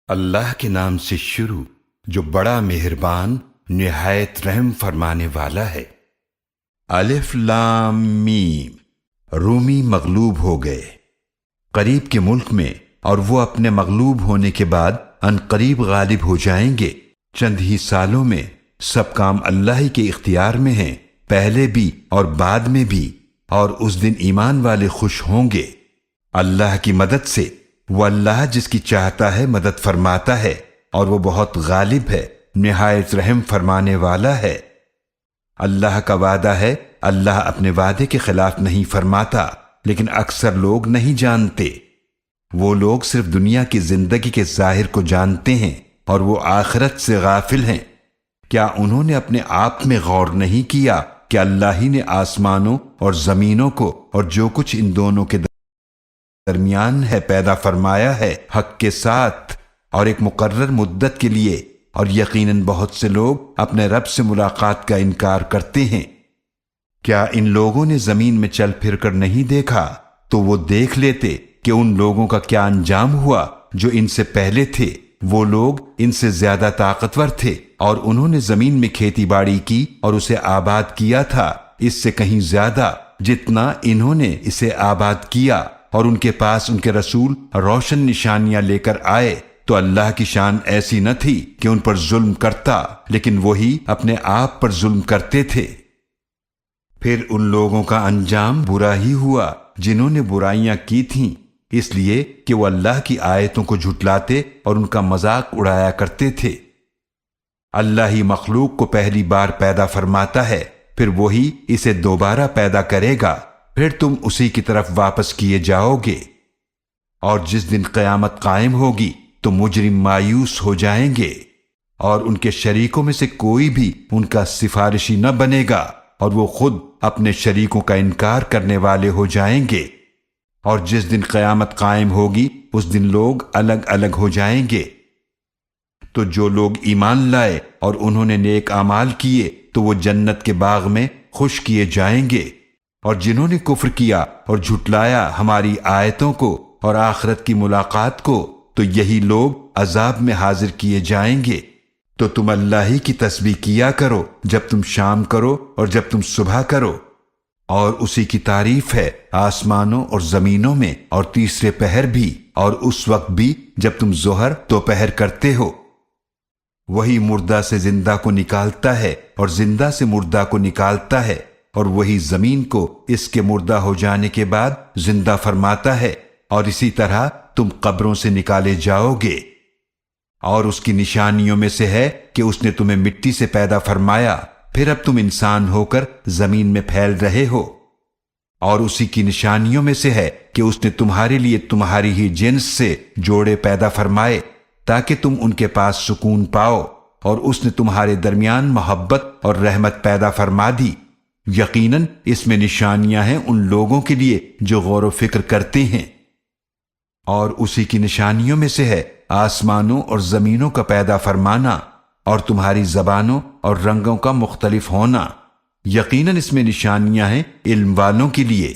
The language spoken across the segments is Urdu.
اللہ کے نام سے شروع جو بڑا مہربان نہایت رحم فرمانے والا ہے۔ الف لام میم۔ رومی مغلوب ہو گئے قریب کے ملک میں، اور وہ اپنے مغلوب ہونے کے بعد ان قریب غالب ہو جائیں گے۔ چند ہی سالوں میں سب کام اللہ ہی کے اختیار میں ہیں، پہلے بھی اور بعد میں بھی، اور اس دن ایمان والے خوش ہوں گے اللہ کی مدد سے۔ وہ اللہ جس کی چاہتا ہے مدد فرماتا ہے، اور وہ بہت غالب ہے، نہایت رحم فرمانے والا ہے۔ اللہ کا وعدہ ہے، اللہ اپنے وعدے کے خلاف نہیں فرماتا، لیکن اکثر لوگ نہیں جانتے۔ وہ لوگ صرف دنیا کی زندگی کے ظاہر کو جانتے ہیں، اور وہ آخرت سے غافل ہیں۔ کیا انہوں نے اپنے آپ میں غور نہیں کیا کہ اللہ ہی نے آسمانوں اور زمینوں کو اور جو کچھ ان دونوں کے درمیان ہے پیدا فرمایا ہے حق کے ساتھ اور ایک مقرر مدت کے لیے، اور یقیناً بہت سے لوگ اپنے رب سے ملاقات کا انکار کرتے ہیں۔ کیا ان لوگوں نے زمین میں چل پھر کر نہیں دیکھا تو وہ دیکھ لیتے کہ ان لوگوں کا کیا انجام ہوا جو ان سے پہلے تھے۔ وہ لوگ ان سے زیادہ طاقتور تھے، اور انہوں نے زمین میں کھیتی باڑی کی اور اسے آباد کیا تھا اس سے کہیں زیادہ جتنا انہوں نے اسے آباد کیا، اور ان کے پاس ان کے رسول روشن نشانیاں لے کر آئے، تو اللہ کی شان ایسی نہ تھی کہ ان پر ظلم کرتا، لیکن وہی اپنے آپ پر ظلم کرتے تھے۔ پھر ان لوگوں کا انجام برا ہی ہوا جنہوں نے برائیاں کی تھیں، اس لیے کہ وہ اللہ کی آیتوں کو جھٹلاتے اور ان کا مذاق اڑایا کرتے تھے۔ اللہ ہی مخلوق کو پہلی بار پیدا فرماتا ہے، پھر وہی اسے دوبارہ پیدا کرے گا، پھر تم اسی کی طرف واپس کیے جاؤ گے۔ اور جس دن قیامت قائم ہوگی تو مجرم مایوس ہو جائیں گے، اور ان کے شریکوں میں سے کوئی بھی ان کا سفارشی نہ بنے گا، اور وہ خود اپنے شریکوں کا انکار کرنے والے ہو جائیں گے۔ اور جس دن قیامت قائم ہوگی اس دن لوگ الگ الگ ہو جائیں گے۔ تو جو لوگ ایمان لائے اور انہوں نے نیک اعمال کیے تو وہ جنت کے باغ میں خوش کیے جائیں گے، اور جنہوں نے کفر کیا اور جھٹلایا ہماری آیتوں کو اور آخرت کی ملاقات کو تو یہی لوگ عذاب میں حاضر کیے جائیں گے۔ تو تم اللہ ہی کی تسبیح کیا کرو جب تم شام کرو اور جب تم صبح کرو، اور اسی کی تعریف ہے آسمانوں اور زمینوں میں، اور تیسرے پہر بھی، اور اس وقت بھی جب تم ظہر دوپہر کرتے ہو۔ وہی مردہ سے زندہ کو نکالتا ہے اور زندہ سے مردہ کو نکالتا ہے، اور وہی زمین کو اس کے مردہ ہو جانے کے بعد زندہ فرماتا ہے، اور اسی طرح تم قبروں سے نکالے جاؤ گے۔ اور اس کی نشانیوں میں سے ہے کہ اس نے تمہیں مٹی سے پیدا فرمایا، پھر اب تم انسان ہو کر زمین میں پھیل رہے ہو۔ اور اسی کی نشانیوں میں سے ہے کہ اس نے تمہارے لیے تمہاری ہی جنس سے جوڑے پیدا فرمائے تاکہ تم ان کے پاس سکون پاؤ، اور اس نے تمہارے درمیان محبت اور رحمت پیدا فرما دی۔ یقیناً اس میں نشانیاں ہیں ان لوگوں کے لیے جو غور و فکر کرتے ہیں۔ اور اسی کی نشانیوں میں سے ہے آسمانوں اور زمینوں کا پیدا فرمانا، اور تمہاری زبانوں اور رنگوں کا مختلف ہونا۔ یقیناً اس میں نشانیاں ہیں علم والوں کے لیے۔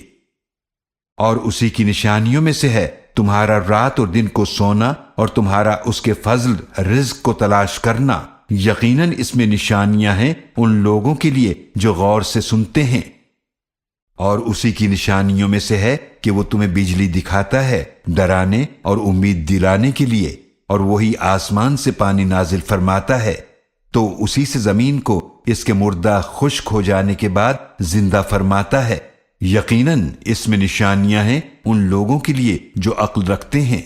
اور اسی کی نشانیوں میں سے ہے تمہارا رات اور دن کو سونا، اور تمہارا اس کے فضل رزق کو تلاش کرنا۔ یقیناً اس میں نشانیاں ہیں ان لوگوں کے لیے جو غور سے سنتے ہیں۔ اور اسی کی نشانیوں میں سے ہے کہ وہ تمہیں بجلی دکھاتا ہے ڈرانے اور امید دلانے کے لیے، اور وہی آسمان سے پانی نازل فرماتا ہے، تو اسی سے زمین کو اس کے مردہ خشک ہو جانے کے بعد زندہ فرماتا ہے۔ یقیناً اس میں نشانیاں ہیں ان لوگوں کے لیے جو عقل رکھتے ہیں۔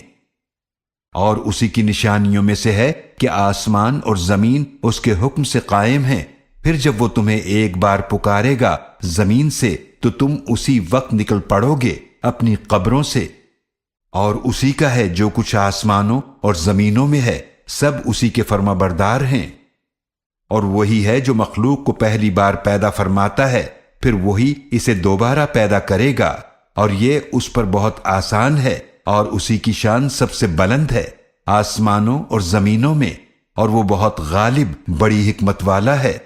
اور اسی کی نشانیوں میں سے ہے کہ آسمان اور زمین اس کے حکم سے قائم ہیں، پھر جب وہ تمہیں ایک بار پکارے گا زمین سے تو تم اسی وقت نکل پڑو گے اپنی قبروں سے۔ اور اسی کا ہے جو کچھ آسمانوں اور زمینوں میں ہے، سب اسی کے فرما بردار ہیں۔ اور وہی ہے جو مخلوق کو پہلی بار پیدا فرماتا ہے، پھر وہی اسے دوبارہ پیدا کرے گا، اور یہ اس پر بہت آسان ہے، اور اسی کی شان سب سے بلند ہے آسمانوں اور زمینوں میں، اور وہ بہت غالب بڑی حکمت والا ہے۔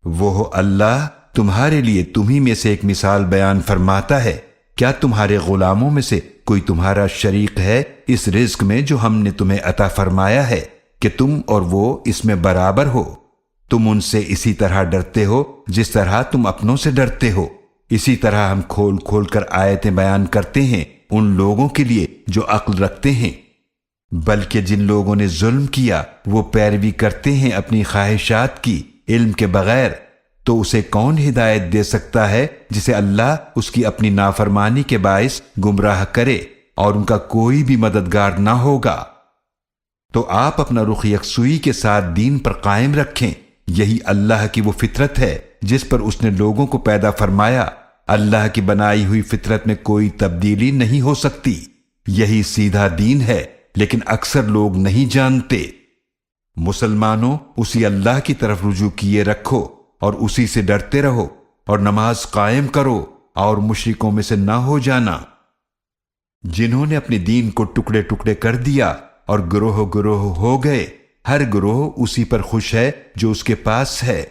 وہ اللہ تمہارے لیے تمہیں میں سے ایک مثال بیان فرماتا ہے کیا تمہارے غلاموں میں سے کوئی تمہارا شریک ہے اس رزق میں جو ہم نے تمہیں عطا فرمایا ہے کہ تم اور وہ اس میں برابر ہو؟ تم ان سے اسی طرح ڈرتے ہو جس طرح تم اپنوں سے ڈرتے ہو۔ اسی طرح ہم کھول کھول کر آیتیں بیان کرتے ہیں ان لوگوں کے لیے جو عقل رکھتے ہیں۔ بلکہ جن لوگوں نے ظلم کیا وہ پیروی کرتے ہیں اپنی خواہشات کی علم کے بغیر، تو اسے کون ہدایت دے سکتا ہے جسے اللہ اس کی اپنی نافرمانی کے باعث گمراہ کرے اور ان کا کوئی بھی مددگار نہ ہوگا۔ تو آپ اپنا رخ یکسوئی کے ساتھ دین پر قائم رکھیں، یہی اللہ کی وہ فطرت ہے جس پر اس نے لوگوں کو پیدا فرمایا۔ اللہ کی بنائی ہوئی فطرت میں کوئی تبدیلی نہیں ہو سکتی، یہی سیدھا دین ہے، لیکن اکثر لوگ نہیں جانتے۔ مسلمانوں، اسی اللہ کی طرف رجوع کیے رکھو اور اسی سے ڈرتے رہو اور نماز قائم کرو اور مشرکوں میں سے نہ ہو جانا۔ جنہوں نے اپنے دین کو ٹکڑے ٹکڑے کر دیا اور گروہ گروہ ہو گئے، ہر گروہ اسی پر خوش ہے جو اس کے پاس ہے،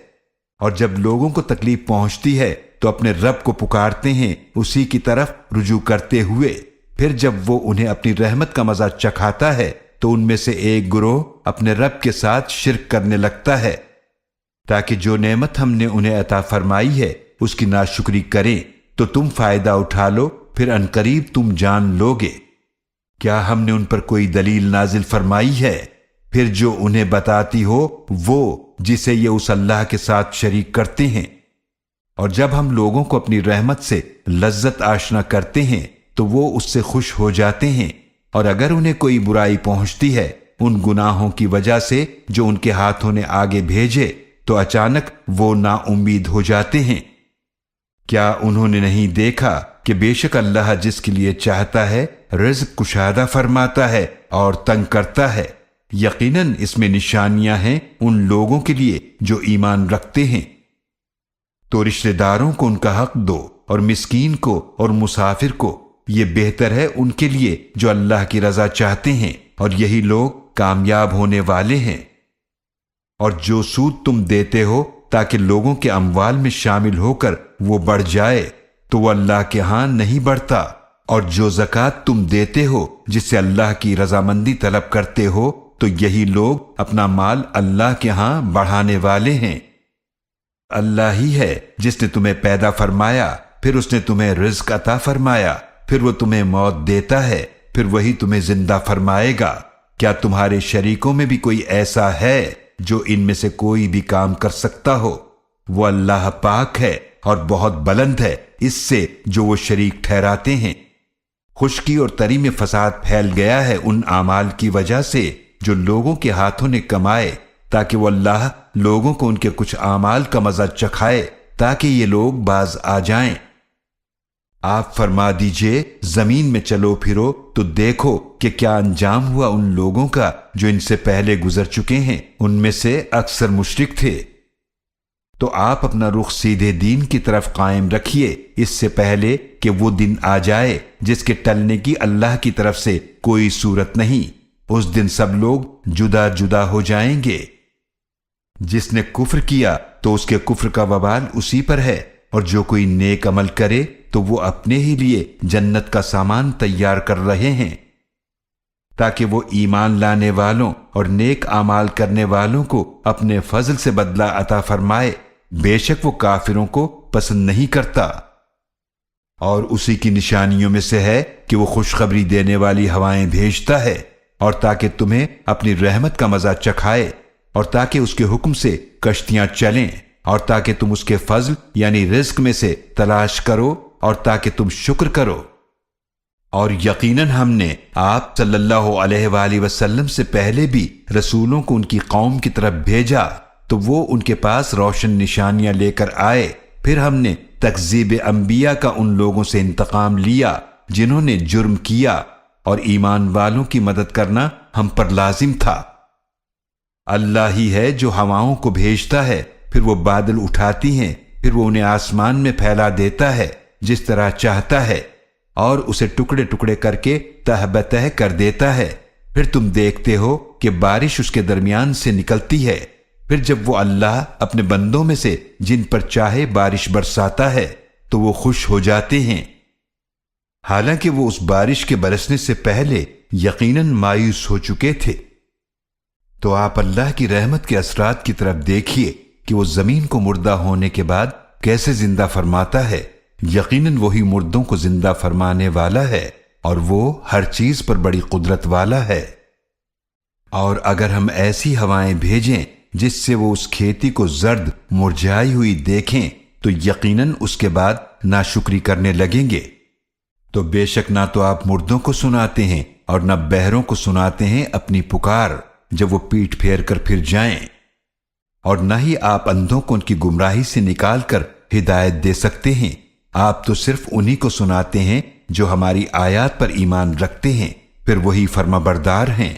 اور جب لوگوں کو تکلیف پہنچتی ہے تو اپنے رب کو پکارتے ہیں اسی کی طرف رجوع کرتے ہوئے۔ پھر جب وہ انہیں اپنی رحمت کا مزہ چکھاتا ہے تو ان میں سے ایک گروہ اپنے رب کے ساتھ شرک کرنے لگتا ہے، تاکہ جو نعمت ہم نے انہیں عطا فرمائی ہے اس کی ناشکری کریں تو تم فائدہ اٹھا لو، پھر عنقریب تم جان لوگے۔ کیا ہم نے ان پر کوئی دلیل نازل فرمائی ہے؟ پھر جو انہیں بتاتی ہو وہ جسے یہ اس اللہ کے ساتھ شریک کرتے ہیں۔ اور جب ہم لوگوں کو اپنی رحمت سے لذت آشنا کرتے ہیں تو وہ اس سے خوش ہو جاتے ہیں، اور اگر انہیں کوئی برائی پہنچتی ہے ان گناہوں کی وجہ سے جو ان کے ہاتھوں نے آگے بھیجے تو اچانک وہ نا امید ہو جاتے ہیں۔ کیا انہوں نے نہیں دیکھا کہ بے شک اللہ جس کے لیے چاہتا ہے رزق کشادہ فرماتا ہے اور تنگ کرتا ہے؟ یقیناً اس میں نشانیاں ہیں ان لوگوں کے لیے جو ایمان رکھتے ہیں۔ تو رشتہ داروں کو ان کا حق دو اور مسکین کو اور مسافر کو، یہ بہتر ہے ان کے لیے جو اللہ کی رضا چاہتے ہیں، اور یہی لوگ کامیاب ہونے والے ہیں۔ اور جو سود تم دیتے ہو تاکہ لوگوں کے اموال میں شامل ہو کر وہ بڑھ جائے تو وہ اللہ کے ہاں نہیں بڑھتا، اور جو زکوٰۃ تم دیتے ہو جس سے اللہ کی رضامندی طلب کرتے ہو تو یہی لوگ اپنا مال اللہ کے ہاں بڑھانے والے ہیں۔ اللہ ہی ہے جس نے تمہیں پیدا فرمایا، پھر اس نے تمہیں رزق عطا فرمایا، پھر وہ تمہیں موت دیتا ہے، پھر وہی تمہیں زندہ فرمائے گا۔ کیا تمہارے شریکوں میں بھی کوئی ایسا ہے جو ان میں سے کوئی بھی کام کر سکتا ہو؟ وہ اللہ پاک ہے اور بہت بلند ہے اس سے جو وہ شریک ٹھہراتے ہیں۔ خشکی اور تری میں فساد پھیل گیا ہے ان اعمال کی وجہ سے جو لوگوں کے ہاتھوں نے کمائے، تاکہ وہ اللہ لوگوں کو ان کے کچھ اعمال کا مزہ چکھائے تاکہ یہ لوگ باز آ جائیں۔ آپ فرما دیجئے زمین میں چلو پھرو تو دیکھو کہ کیا انجام ہوا ان لوگوں کا جو ان سے پہلے گزر چکے ہیں، ان میں سے اکثر مشرک تھے۔ تو آپ اپنا رخ سیدھے دین کی طرف قائم رکھیے اس سے پہلے کہ وہ دن آ جائے جس کے ٹلنے کی اللہ کی طرف سے کوئی صورت نہیں۔ اس دن سب لوگ جدا جدا ہو جائیں گے۔ جس نے کفر کیا تو اس کے کفر کا وبال اسی پر ہے، اور جو کوئی نیک عمل کرے تو وہ اپنے ہی لیے جنت کا سامان تیار کر رہے ہیں، تاکہ وہ ایمان لانے والوں اور نیک اعمال کرنے والوں کو اپنے فضل سے بدلہ عطا فرمائے۔ بے شک وہ کافروں کو پسند نہیں کرتا۔ اور اسی کی نشانیوں میں سے ہے کہ وہ خوشخبری دینے والی ہوائیں بھیجتا ہے، اور تاکہ تمہیں اپنی رحمت کا مزہ چکھائے، اور تاکہ اس کے حکم سے کشتیاں چلیں، اور تاکہ تم اس کے فضل یعنی رزق میں سے تلاش کرو، اور تاکہ تم شکر کرو۔ اور یقیناً ہم نے آپ صلی اللہ علیہ وآلہ وسلم سے پہلے بھی رسولوں کو ان کی قوم کی طرف بھیجا تو وہ ان کے پاس روشن نشانیاں لے کر آئے۔ پھر ہم نے تکذیب انبیاء کا ان لوگوں سے انتقام لیا جنہوں نے جرم کیا، اور ایمان والوں کی مدد کرنا ہم پر لازم تھا۔ اللہ ہی ہے جو ہواؤں کو بھیجتا ہے، پھر وہ بادل اٹھاتی ہیں، پھر وہ انہیں آسمان میں پھیلا دیتا ہے جس طرح چاہتا ہے، اور اسے ٹکڑے ٹکڑے کر کے تہ بتہ کر دیتا ہے۔ پھر تم دیکھتے ہو کہ بارش اس کے درمیان سے نکلتی ہے، پھر جب وہ اللہ اپنے بندوں میں سے جن پر چاہے بارش برساتا ہے تو وہ خوش ہو جاتے ہیں۔ حالانکہ وہ اس بارش کے برسنے سے پہلے یقیناً مایوس ہو چکے تھے۔ تو آپ اللہ کی رحمت کے اثرات کی طرف دیکھیے کہ وہ زمین کو مردہ ہونے کے بعد کیسے زندہ فرماتا ہے۔ یقیناً وہی مردوں کو زندہ فرمانے والا ہے اور وہ ہر چیز پر بڑی قدرت والا ہے۔ اور اگر ہم ایسی ہوائیں بھیجیں جس سے وہ اس کھیتی کو زرد مرجھائی ہوئی دیکھیں تو یقیناً اس کے بعد ناشکری کرنے لگیں گے۔ تو بے شک نہ تو آپ مردوں کو سناتے ہیں اور نہ بہروں کو سناتے ہیں اپنی پکار جب وہ پیٹ پھیر کر پھر جائیں، اور نہ ہی آپ اندھوں کو ان کی گمراہی سے نکال کر ہدایت دے سکتے ہیں۔ آپ تو صرف انہی کو سناتے ہیں جو ہماری آیات پر ایمان رکھتے ہیں، پھر وہی فرما بردار ہیں۔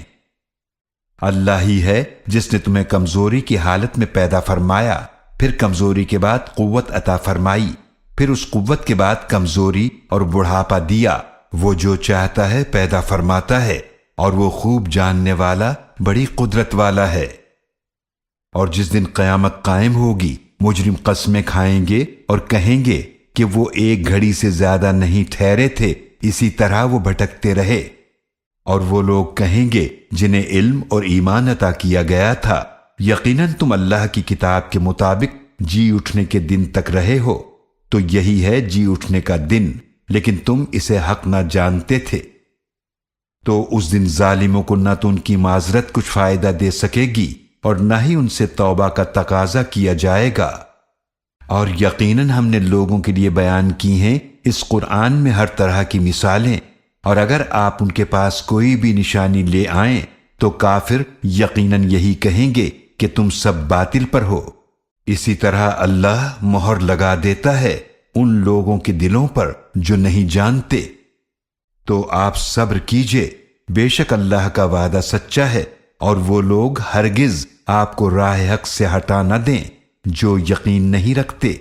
اللہ ہی ہے جس نے تمہیں کمزوری کی حالت میں پیدا فرمایا، پھر کمزوری کے بعد قوت عطا فرمائی، پھر اس قوت کے بعد کمزوری اور بڑھاپا دیا۔ وہ جو چاہتا ہے پیدا فرماتا ہے اور وہ خوب جاننے والا بڑی قدرت والا ہے۔ اور جس دن قیامت قائم ہوگی مجرم قسمیں کھائیں گے اور کہیں گے کہ وہ ایک گھڑی سے زیادہ نہیں ٹھہرے تھے، اسی طرح وہ بھٹکتے رہے۔ اور وہ لوگ کہیں گے جنہیں علم اور ایمان عطا کیا گیا تھا، یقیناً تم اللہ کی کتاب کے مطابق جی اٹھنے کے دن تک رہے ہو، تو یہی ہے جی اٹھنے کا دن، لیکن تم اسے حق نہ جانتے تھے۔ تو اس دن ظالموں کو نہ تو ان کی معذرت کچھ فائدہ دے سکے گی اور نہ ہی ان سے توبہ کا تقاضا کیا جائے گا۔ اور یقیناً ہم نے لوگوں کے لیے بیان کی ہیں اس قرآن میں ہر طرح کی مثالیں، اور اگر آپ ان کے پاس کوئی بھی نشانی لے آئیں تو کافر یقیناً یہی کہیں گے کہ تم سب باطل پر ہو۔ اسی طرح اللہ مہر لگا دیتا ہے ان لوگوں کے دلوں پر جو نہیں جانتے۔ تو آپ صبر کیجئے، بے شک اللہ کا وعدہ سچا ہے، اور وہ لوگ ہرگز آپ کو راہ حق سے ہٹا نہ دیں جو یقین نہیں رکھتے۔